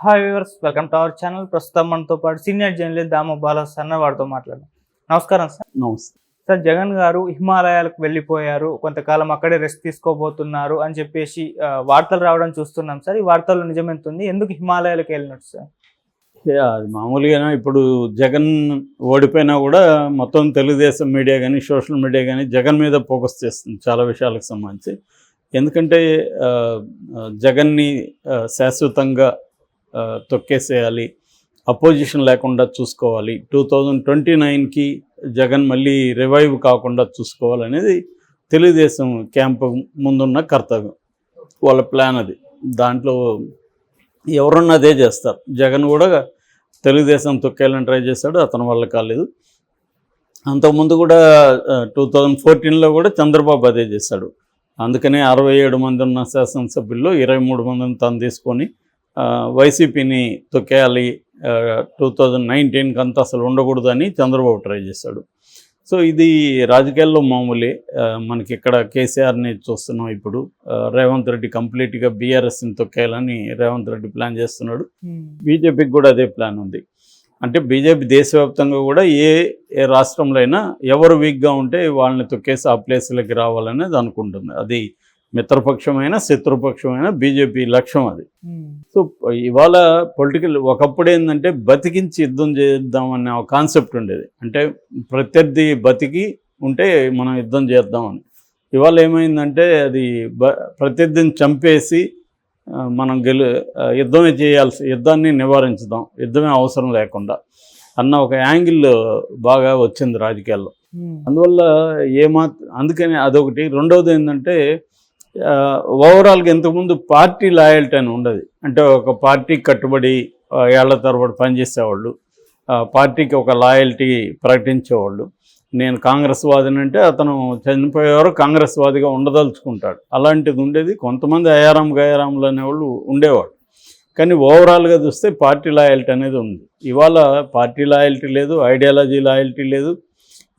Hi viewers, welcome to our channel. ప్రస్తుతం మనతో పాటు సీనియర్ జర్నలిస్ట్ దాము బాలాస్ అన్న వారితో మాట్లాడదాం. నమస్కారం సార్. నమస్తే. సార్, జగన్ గారు హిమాలయాలకు వెళ్ళిపోయారు, కొంతకాలం అక్కడే రెస్ట్ తీసుకోబోతున్నారు అని చెప్పేసి వార్తలు రావడం చూస్తున్నాం సార్. ఈ వార్తల్లో నిజమెంతుంది? ఎందుకు హిమాలయాలకు వెళ్ళినట్టు సార్? అది మామూలుగానే ఇప్పుడు జగన్ ఓడిపోయినా కూడా మొత్తం తెలుగుదేశం మీడియా కానీ సోషల్ మీడియా కానీ జగన్ మీద ఫోకస్ చేస్తుంది చాలా విషయాలకు సంబంధించి. ఎందుకంటే జగన్ని శాశ్వతంగా తొక్కేసేయాలి, అపోజిషన్ లేకుండా చూసుకోవాలి, 2029కి జగన్ మళ్ళీ రివైవ్ కాకుండా చూసుకోవాలనేది తెలుగుదేశం క్యాంపు ముందున్న కర్తవ్యం, వాళ్ళ ప్లాన్ అది. దాంట్లో ఎవరన్నా అదే చేస్తారు. జగన్ కూడా తెలుగుదేశం తొక్కేయాలని ట్రై చేశాడు, అతని వల్ల కాలేదు. అంతకుముందు కూడా 2014లో కూడా చంద్రబాబు అదే చేశాడు. అందుకనే 67 మంది ఉన్న శాసనసభ్యుల్లో 23 మందిని తను తీసుకొని వైసీపీని తొక్కేయాలి, 2019కి అంతా అసలు ఉండకూడదు అని చంద్రబాబు ట్రై చేశాడు. సో ఇది రాజకీయాల్లో మామూలే. మనకి ఇక్కడ కేసీఆర్ని చూస్తున్నాం. ఇప్పుడు రేవంత్ రెడ్డి కంప్లీట్గా బీఆర్ఎస్ని తొక్కేయాలని రేవంత్ రెడ్డి ప్లాన్ చేస్తున్నాడు. బీజేపీకి కూడా అదే ప్లాన్ ఉంది. అంటే బీజేపీ దేశవ్యాప్తంగా కూడా ఏ రాష్ట్రంలో అయినా ఎవరు వీక్గా ఉంటే వాళ్ళని తొక్కేసి ఆ ప్లేస్లకి రావాలనేది అనుకుంటుంది. అది మిత్రపక్షమైన శత్రుపక్షమైన బీజేపీ లక్ష్యం అది. సో ఇవాళ పొలిటికల్ ఒకప్పుడు ఏంటంటే బతికించి యుద్ధం చేద్దామనే ఒక కాన్సెప్ట్ ఉండేది. అంటే ప్రత్యర్థి బతికి ఉంటే మనం యుద్ధం చేద్దామని. ఇవాళ ఏమైందంటే అది ప్రత్యర్థిని చంపేసి మనం యుద్ధమే చేయాల్సి, యుద్ధాన్ని నివారించుదాం, యుద్ధమే అవసరం లేకుండా అన్న ఒక యాంగిల్ బాగా వచ్చింది రాజకీయాల్లో. అందువల్ల అందుకని అదొకటి. రెండవది ఏంటంటే ఓవరాల్గా ఇంతకుముందు పార్టీ లాయల్టీ అని ఉండదు. అంటే ఒక పార్టీకి కట్టుబడి ఏళ్ల తరబడి పనిచేసేవాళ్ళు, పార్టీకి ఒక లాయల్టీ ప్రకటించేవాళ్ళు. నేను కాంగ్రెస్ వాదిని అంటే అతను చనిపోయేవారు కాంగ్రెస్ వాదిగా ఉండదలుచుకుంటాడు. అలాంటిది ఉండేది. కొంతమంది గయారాములు అనేవాళ్ళు ఉండేవాడు. కానీ ఓవరాల్గా చూస్తే పార్టీ లాయల్టీ అనేది ఉంది. ఇవాళ పార్టీ లాయల్టీ లేదు, ఐడియాలజీ లాయల్టీ లేదు,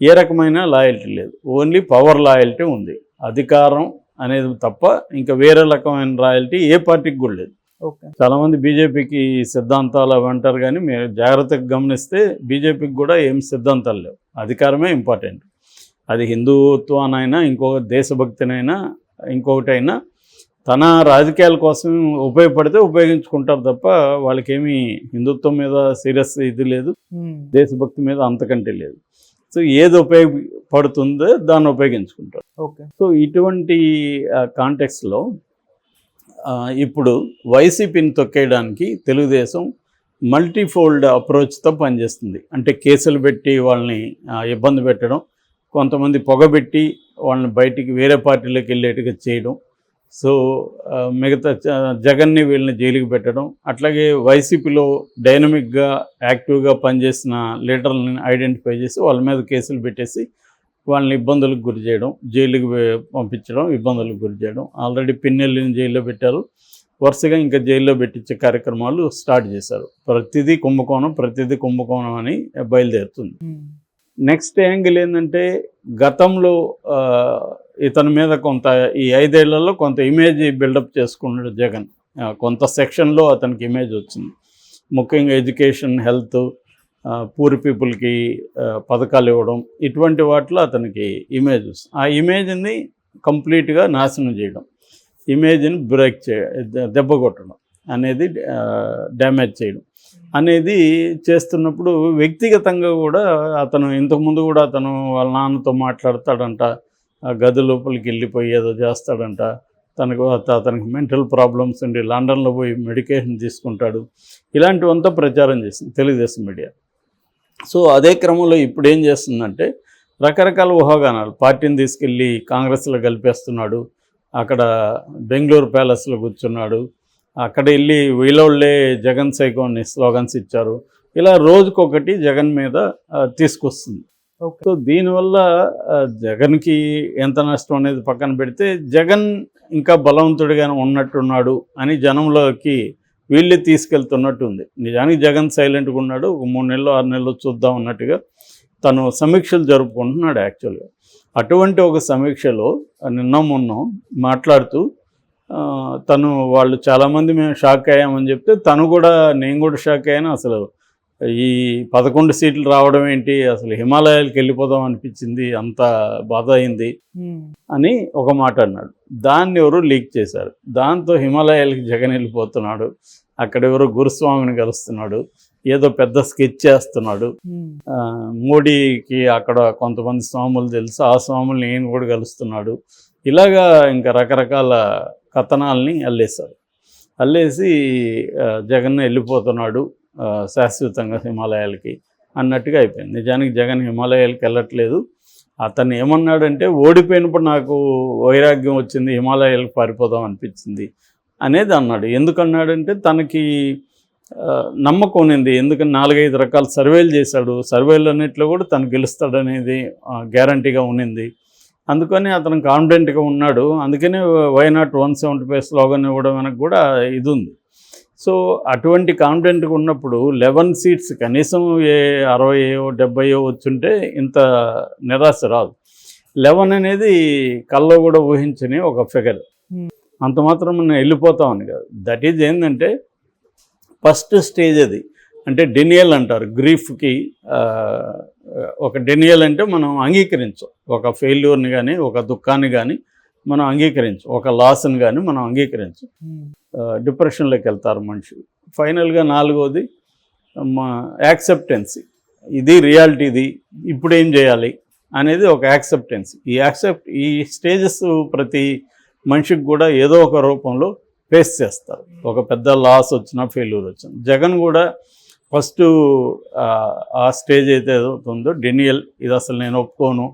ఏ రకమైన లాయల్టీ లేదు. ఓన్లీ పవర్ లాయల్టీ ఉంది. అధికారం అనేది తప్ప ఇంకా వేరే రకమైన రాయల్టీ ఏ పార్టీకి కూడా లేదు. చాలామంది బీజేపీకి సిద్ధాంతాలు అంటారు, కానీ మీరు జాగ్రత్తగా గమనిస్తే బీజేపీకి కూడా ఏం సిద్ధాంతాలు లేవు. అధికారమే ఇంపార్టెంట్. అది హిందుత్వానైనా ఇంకొక దేశభక్తినైనా ఇంకొకటైనా తన రాజకీయాల కోసం ఉపయోగపడితే ఉపయోగించుకుంటారు తప్ప వాళ్ళకేమీ హిందుత్వం మీద సీరియస్ ఇది లేదు, దేశభక్తి మీద అంతకంటే లేదు. సో ఏది ఉపయోగపడుతుందో దాన్ని ఉపయోగించుకుంటారు. సో ఇటువంటి కాంటెక్స్లో ఇప్పుడు వైసీపీని తొక్కేయడానికి తెలుగుదేశం మల్టీఫోల్డ్ అప్రోచ్తో పనిచేస్తుంది. అంటే కేసులు పెట్టి వాళ్ళని ఇబ్బంది పెట్టడం, కొంతమంది పొగబెట్టి వాళ్ళని బయటికి వేరే పార్టీలోకి వెళ్ళేట్టుగా చేయడం, సో మిగతా జగన్ని వీళ్ళని జైలుకి పెట్టడం, అట్లాగే వైసీపీలో డైనమిక్గా యాక్టివ్గా పనిచేసిన లీడర్లని ఐడెంటిఫై చేసి వాళ్ళ మీద కేసులు పెట్టేసి వాళ్ళని ఇబ్బందులకు గురి చేయడం, జైలుకి పంపించడం, ఇబ్బందులకు గురి చేయడం. ఆల్రెడీ పిన్నెల్లిని జైల్లో పెట్టారు. వరుసగా ఇంకా జైల్లో పెట్టించే కార్యక్రమాలు స్టార్ట్ చేశారు. ప్రతిదీ కుంభకోణం అని బయలుదేరుతుంది. నెక్స్ట్ యాంగిల్ ఏంటంటే గతంలో ఇతని మీద కొంత ఈ 5 ఏళ్లలో కొంత ఇమేజ్ బిల్డప్ చేసుకున్నాడు జగన్. కొంత సెక్షన్లో అతనికి ఇమేజ్ వచ్చింది. ముఖ్యంగా ఎడ్యుకేషన్, హెల్త్, పూర్ పీపుల్కి పథకాలు ఇవ్వడం, ఇటువంటి వాటిలో అతనికి ఇమేజ్ వస్తుంది. ఆ ఇమేజ్ని కంప్లీట్గా నాశనం చేయడం, ఇమేజ్ని బ్రేక్ దెబ్బ కొట్టడం అనేది, డ్యామేజ్ చేయడం అనేది చేస్తున్నప్పుడు వ్యక్తిగతంగా కూడా అతను ఇంతకుముందు కూడా అతను వాళ్ళ నాన్నతో మాట్లాడతాడంట, గది లోపలికి వెళ్ళిపోయి ఏదో చేస్తాడంట, అతనికి మెంటల్ ప్రాబ్లమ్స్ ఉండి లండన్లో పోయి మెడికేషన్ తీసుకుంటాడు. ఇలాంటివంతా ప్రచారం చేసింది తెలుగుదేశం మీడియా. సో అదే క్రమంలో ఇప్పుడు ఏం చేస్తుందంటే రకరకాల ఊహాగానాలు, పార్టీని తీసుకెళ్ళి కాంగ్రెస్లో కలిపేస్తున్నాడు, అక్కడ బెంగళూరు ప్యాలెస్లో కూర్చున్నాడు, అక్కడ వెళ్ళి వీళ్ళోళ్ళే జగన్ సైకోని స్లోగన్స్ ఇచ్చారు. ఇలా రోజుకొకటి జగన్ మీద తీసుకొస్తుంది. సో దీనివల్ల జగన్కి ఎంత నష్టం అనేది పక్కన పెడితే జగన్ ఇంకా బలవంతుడిగానే ఉన్నట్టున్నాడు అని జనంలోకి వీళ్ళే తీసుకెళ్తున్నట్టు ఉంది. నిజానికి జగన్ సైలెంట్గా ఉన్నాడు. ఒక 3 నెలలు 6 నెలలు చూద్దాం అన్నట్టుగా తను సమీక్షలు జరుపుకుంటున్నాడు యాక్చువల్గా. అటువంటి ఒక సమీక్షలో నిన్న మొన్న మాట్లాడుతూ తను వాళ్ళు చాలామంది మేము షాక్ అయ్యామని చెప్తే తను కూడా నేను కూడా షాక్ అయ్యాను. అసలు ఈ 11 సీట్లు రావడం ఏంటి, అసలు హిమాలయాలకు వెళ్ళిపోదాం అనిపించింది, అంత బాధ అయింది అని ఒక మాట అన్నాడు. దాన్ని ఎవరు లీక్ చేశారు. దాంతో హిమాలయాలకి జగన్ వెళ్ళిపోతున్నాడు, అక్కడ ఎవరో గురుస్వామిని కలుస్తున్నాడు, ఏదో పెద్ద స్కెచ్ చేస్తున్నాడు, మోడీకి అక్కడ కొంతమంది స్వాములు తెలుసు, ఆ స్వాములు నేను కూడా కలుస్తున్నాడు, ఇలాగా ఇంకా రకరకాల కథనాల్ని అల్లేశారు. అల్లేసి జగన్ వెళ్ళిపోతున్నాడు శాశ్వతంగా హిమాలయాలకి అన్నట్టుగా అయిపోయింది. నిజానికి జగన్ హిమాలయాలకి వెళ్ళట్లేదు. అతను ఏమన్నాడంటే ఓడిపోయినప్పుడు నాకు వైరాగ్యం వచ్చింది, హిమాలయాలకు పారిపోదాం అనిపించింది అనేది అన్నాడు. ఎందుకన్నాడంటే తనకి నమ్మకం ఉన్నింది. ఎందుకని 4-5 రకాల సర్వేలు చేశాడు, సర్వేలన్నింటిలో కూడా తను గెలుస్తాడనేది గ్యారంటీగా ఉన్నింది. అందుకని అతను కాన్ఫిడెంట్గా ఉన్నాడు. అందుకనే వై నాట్ 175 స్లోగన్ ఇవ్వడం వెనక కూడా ఇది ఉంది. సో అటువంటి కాన్ఫిడెంట్గా ఉన్నప్పుడు 11 సీట్స్ కనీసం 60 70 వచ్చుంటే ఇంత నిరాశ రాదు. 11 అనేది కల్లో కూడా ఊహించని ఒక ఫిగర్. అంత మాత్రం మనం వెళ్ళిపోతామని కాదు. దట్ ఈజ్ ఏంటంటే ఫస్ట్ స్టేజ్ అది. అంటే డెనియల్ అంటారు గ్రీఫ్కి. ఒక డెనియల్ అంటే మనం అంగీకరించం, ఒక ఫెయిల్యూర్ని కానీ ఒక దుఃఖాన్ని కానీ మనం అంగీకరించం, ఒక లాస్ని కానీ మనం అంగీకరించం. డిప్రెషన్లోకి వెళ్తారు మనిషి. ఫైనల్గా 4వది యాక్సెప్టెన్సీ. ఇది రియాలిటీ, ఇది ఇప్పుడు ఏం చేయాలి అనేది ఒక యాక్సెప్టెన్సీ. ఈ స్టేజెస్ ప్రతి మనిషికి కూడా ఏదో ఒక రూపంలో ఫేస్ చేస్తారు. ఒక పెద్ద లాస్ వచ్చినా ఫెయిల్యూర్ వచ్చినా. జగన్ కూడా ఫస్ట్ ఆ స్టేజ్ అయితే ఏదవుతుందో డెనియల్, ఇది అసలు నేను ఒప్పుకోను,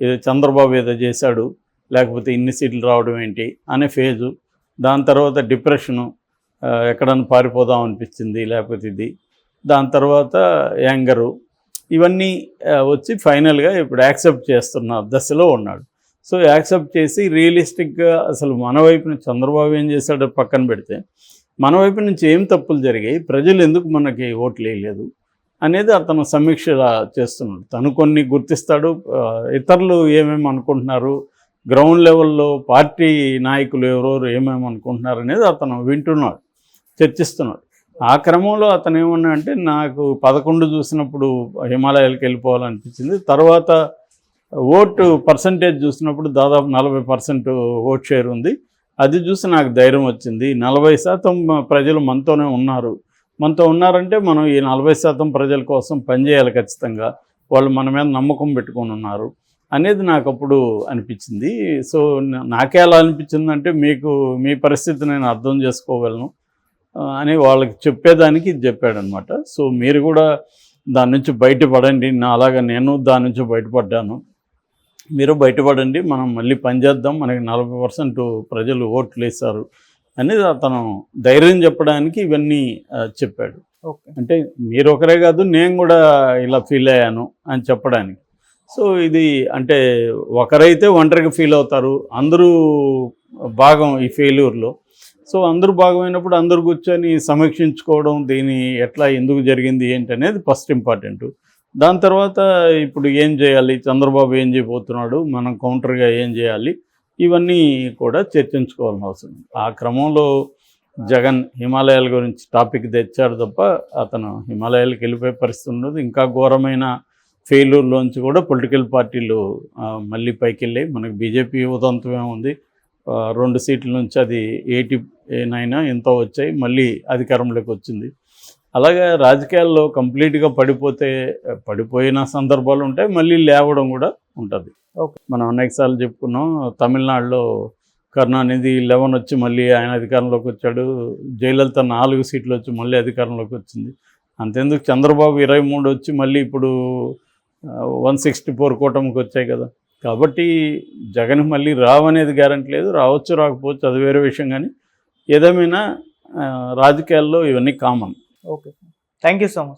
ఇది చంద్రబాబు ఏదో చేశాడు, లేకపోతే ఇన్ని సీట్లు రావడం ఏంటి అనే ఫేజు. దాని తర్వాత డిప్రెషను, ఎక్కడన్నా పారిపోదాం అనిపించింది, లేకపోతే ఇది. దాని తర్వాత యాంగరు, ఇవన్నీ వచ్చి ఫైనల్గా ఇప్పుడు యాక్సెప్ట్ చేస్తున్న దశలో ఉన్నాడు. సో యాక్సెప్ట్ చేసి రియలిస్టిక్గా అసలు మన వైపు నుంచి చంద్రబాబు ఏం చేశాడో పక్కన పెడితే మన వైపు నుంచి ఏం తప్పులు జరిగాయి, ప్రజలు ఎందుకు మనకి ఓట్లు వేయలేదు అనేది అతను సమీక్ష చేస్తున్నాడు. తను కొన్ని గుర్తిస్తాడు, ఇతరులు ఏమేమి అనుకుంటున్నారు, గ్రౌండ్ లెవెల్లో పార్టీ నాయకులు ఎవరెవరు ఏమేమి అనుకుంటున్నారు అనేది అతను వింటున్నాడు, చర్చిస్తున్నాడు. ఆ క్రమంలో అతను ఏమన్నా అంటే నాకు 11 చూసినప్పుడు హిమాలయాలకు వెళ్ళిపోవాలనిపించింది, తర్వాత ఓటు పర్సంటేజ్ చూసినప్పుడు దాదాపు 40% ఓట్ షేర్ ఉంది, అది చూసి నాకు ధైర్యం వచ్చింది. 40% ప్రజలు మనతోనే ఉన్నారు, మనతో ఉన్నారంటే మనం ఈ 40% ప్రజల కోసం పనిచేయాలి ఖచ్చితంగా, వాళ్ళు మన మీద నమ్మకం పెట్టుకొని ఉన్నారు అనేది నాకు అప్పుడు అనిపించింది. సో నాకే అలా అనిపించిందంటే మీ పరిస్థితి నేను అర్థం చేసుకోగలను అని వాళ్ళకి చెప్పేదానికి ఇది చెప్పాడనమాట. సో మీరు కూడా దాని నుంచి బయటపడండి, అలాగా నేను దాని నుంచి బయటపడ్డాను, మీరు బయటపడండి, మనం మళ్ళీ పనిచేద్దాం, మనకి 40% ప్రజలు ఓట్లు వేశారు అనేది అతను ధైర్యం చెప్పడానికి ఇవన్నీ చెప్పాడు. ఓకే, అంటే మీరు ఒకరే కాదు నేను కూడా ఇలా ఫీల్ అయ్యాను అని చెప్పడానికి. సో ఇది అంటే ఒకరైతే ఒంటరిగా ఫీల్ అవుతారు, అందరూ భాగం ఈ ఫెయిల్యూర్లో. సో అందరూ భాగమైనప్పుడు అందరూ కూర్చొని సమీక్షించుకోవడం, దీని ఎట్లా ఎందుకు జరిగింది ఏంటి అనేది ఫస్ట్ ఇంపార్టెంట్. దాని తర్వాత ఇప్పుడు ఏం చేయాలి, చంద్రబాబు ఏం చేయబోతున్నాడు, మనం కౌంటర్గా ఏం చేయాలి, ఇవన్నీ కూడా చర్చించుకోవాల్సిన అవసరం. ఆ క్రమంలో జగన్ హిమాలయాల గురించి టాపిక్ తెచ్చాడు తప్ప అతను హిమాలయాలకు వెళ్ళిపోయే పరిస్థితి ఉండదు. ఇంకా ఘోరమైన ఫెయిల్యూర్లోంచి కూడా పొలిటికల్ పార్టీలు మళ్ళీ పైకి వెళ్ళాయి. మనకి బీజేపీ ఉదంతమే ఉంది, 2 సీట్ల నుంచి అది 89 ఎంతో వచ్చాయి, మళ్ళీ అధికారంలోకి వచ్చింది. అలాగే రాజకీయాల్లో కంప్లీట్గా పడిపోయిన సందర్భాలు ఉంటాయి, మళ్ళీ లేవడం కూడా ఉంటుంది. ఓకే, మనం అనేకసార్లు చెప్పుకున్నాం, తమిళనాడులో కరుణానిధి 11 వచ్చి మళ్ళీ ఆయన అధికారంలోకి వచ్చాడు, జయలలిత 4 సీట్లు వచ్చి మళ్ళీ అధికారంలోకి వచ్చింది. అంతెందుకు చంద్రబాబు 23 వచ్చి మళ్ళీ ఇప్పుడు 164 కూటమికి వచ్చాయి కదా. కాబట్టి జగన్ మళ్ళీ రావనేది గ్యారెంటీ లేదు, రావచ్చు రాకపోవచ్చు అది వేరే విషయం. కానీ ఏదేమైనా రాజకీయాల్లో ఇవన్నీ common. Okay, thank you so much.